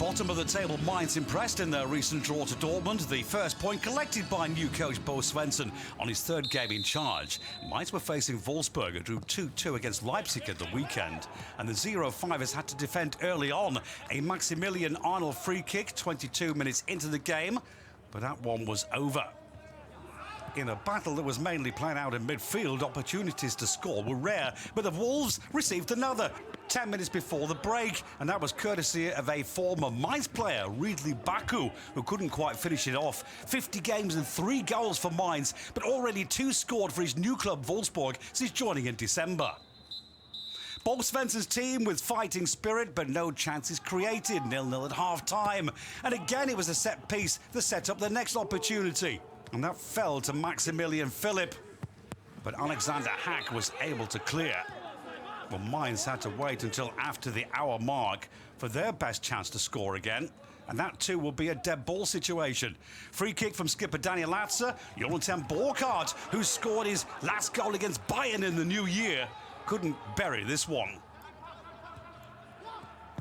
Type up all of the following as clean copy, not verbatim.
Bottom of the table, Mainz impressed in their recent draw to Dortmund. The first point collected by new coach Bo Svensson on his third game in charge. Mainz were facing Wolfsburg, who drew 2-2 against Leipzig at the weekend. And the 0-5 has had to defend early on. A Maximilian Arnold free kick 22 minutes into the game, but that one was over. In a battle that was mainly played out in midfield, opportunities to score were rare, but the Wolves received another 10 minutes before the break, and that was courtesy of a former Mainz player, Riedli Baku, who couldn't quite finish it off. 50 games and 3 goals for Mainz, but already 2 scored for his new club Wolfsburg since joining in December. Bo Svensson's team with fighting spirit, but no chances created, 0-0 at half-time. And again it was a set piece that set up the next opportunity, and that fell to Maximilian Philipp. But Alexander Hack was able to clear. Well, Mainz had to wait until after the hour mark for their best chance to score again. And that too will be a dead ball situation. Free kick from skipper Daniel Latzer. Jonathan Burkhardt, who scored his last goal against Bayern in the new year, couldn't bury this one.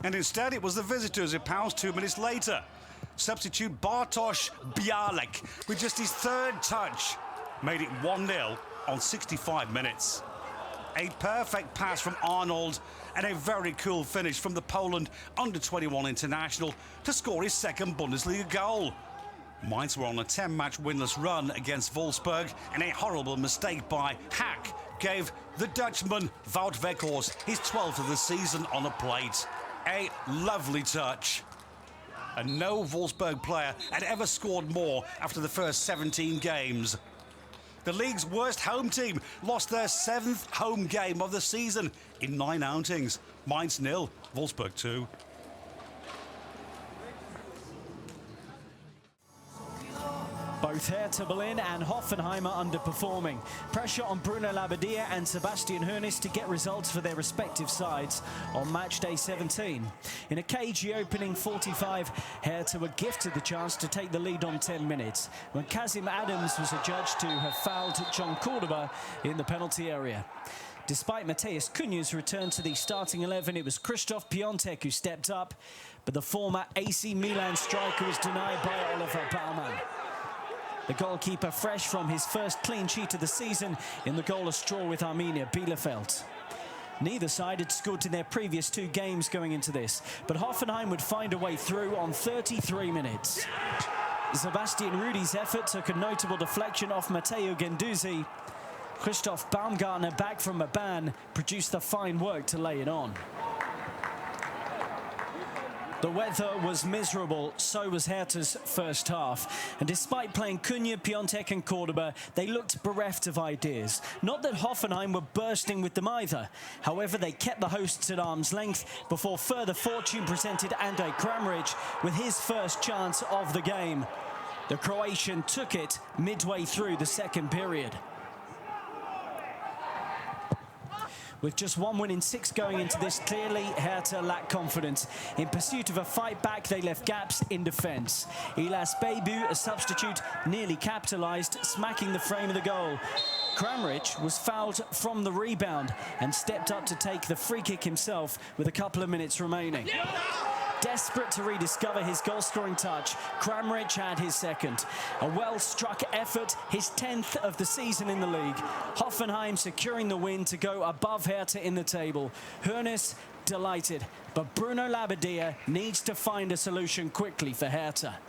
And instead it was the visitors who pounced 2 minutes later. Substitute Bartosz Bialek, with just his third touch, made it 1-0 on 65 minutes. A perfect pass from Arnold and a very cool finish from the Poland under-21 international to score his second Bundesliga goal. Mainz were on a 10-match winless run against Wolfsburg, and a horrible mistake by Hack gave the Dutchman Wout Weghorst his 12th of the season on a plate. A lovely touch. And no Wolfsburg player had ever scored more after the first 17 games. The league's worst home team lost their 7th home game of the season in 9 outings. Mainz 0, Wolfsburg 2. Both Hertha Berlin and Hoffenheim are underperforming. Pressure on Bruno Labbadia and Sebastian Hoeneß to get results for their respective sides on match day 17. In a cagey opening 45, Hertha were gifted the chance to take the lead on 10 minutes when Kazim Adams was adjudged to have fouled John Cordoba in the penalty area. Despite Matheus Cunha's return to the starting 11, it was Krzysztof Piątek who stepped up, but the former AC Milan striker was denied by Oliver Baumann. The goalkeeper fresh from his first clean sheet of the season in the goalless draw with Arminia Bielefeld. Neither side had scored in their previous 2 games going into this, but Hoffenheim would find a way through on 33 minutes. Sebastian Rudi's effort took a notable deflection off Matteo Guendouzi. Christoph Baumgartner, back from a ban, produced the fine work to lay it on. The weather was miserable, so was Hertha's first half. And despite playing Cunha, Piątek and Cordoba, they looked bereft of ideas. Not that Hoffenheim were bursting with them either. However, they kept the hosts at arm's length before further fortune presented Ante Kramaric with his first chance of the game. The Croatian took it midway through the second period. With just 1 win in 6 going into this, clearly Hertha lacked confidence. In pursuit of a fight back, they left gaps in defence. Ilas Beibu, a substitute, nearly capitalised, smacking the frame of the goal. Kramaric was fouled from the rebound and stepped up to take the free kick himself with a couple of minutes remaining. Desperate to rediscover his goal-scoring touch, Kramaric had his second. A well-struck effort, his 10th of the season in the league. Hoffenheim securing the win to go above Hertha in the table. Hoeneß delighted, but Bruno Labbadia needs to find a solution quickly for Hertha.